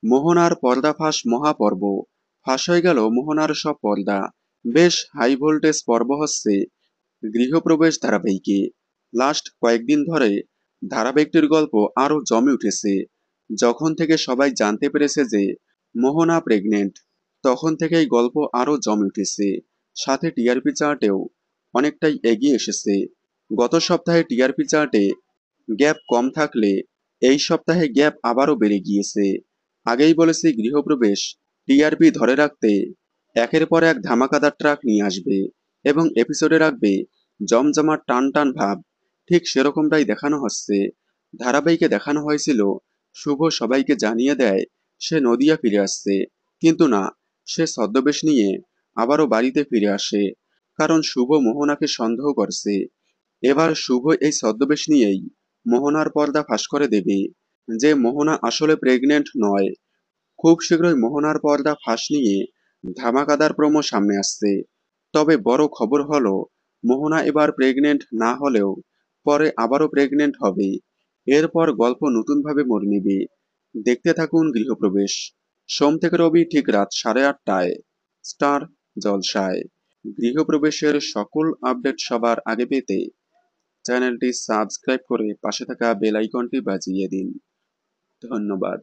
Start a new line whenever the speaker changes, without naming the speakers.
মোহনার পর্দাফাঁস মহাপর্ব। ফাঁস হয়ে গেল মোহনার সব পর্দা। বেশ হাই ভোল্টেজ পর্ব হচ্ছে গৃহপ্রবেশ ধারাবাহিকে। লাস্ট কয়েকদিন ধরে ধারাবাহিকটির গল্প আরো জমে উঠেছে। যখন থেকে সবাই জানতে পেরেছে যে মোহনা প্রেগনেন্ট, তখন থেকেই গল্প আরো জমে উঠেছে। সাথে টিআরপি চার্টেও অনেকটাই এগিয়ে এসেছে। গত সপ্তাহে টিআরপি চার্টে গ্যাপ কম থাকলে এই সপ্তাহে গ্যাপ আবারও বেড়ে গিয়েছে। আগেই বলেছি গৃহপ্রবেশ টিআরপি ধরে রাখতে একের পর এক ধামাকাদার ট্রাক নিয়ে আসবে এবং এপিসোডে রাখবে জমজমাট টান টান ভাব। ঠিক সেরকমটাই দেখানো হচ্ছে। ধারাবাহিকে দেখানো হয়েছিল শুভ সবাইকে জানিয়ে দেয় সে নদিয়া ফিরে আসছে, কিন্তু না, সে ছদ্মবেশ নিয়ে আবারও বাড়িতে ফিরে আসে। কারণ শুভ মোহনাকে সন্দেহ করছে। এবার শুভ এই ছদ্মবেশ নিয়েই মোহনার পর্দা ফাঁস করে দেবে যে মোহনা আসলে প্রেগনেন্ট নয়। খুব শীঘ্রই মোহনার পর্দা ফাঁস নিয়ে ধামাকাদার প্রোমো সামনে আসছে। তবে বড় খবর হলো মোহনা এবার প্রেগনেন্ট না হলেও পরে আবারও প্রেগনেন্ট হবে। এরপর গল্প নতুনভাবে মোড় নেবে। দেখতে থাকুন গৃহপ্রবেশ। সোম থেকে রবি ঠিক রাত 8:30টায় স্টার জলসায়। গৃহপ্রবেশের সকল আপডেট সবার আগে পেতে চ্যানেলটি সাবস্ক্রাইব করে পাশে থাকা বেল আইকনটি বাজিয়ে দিন। ধন্যবাদ।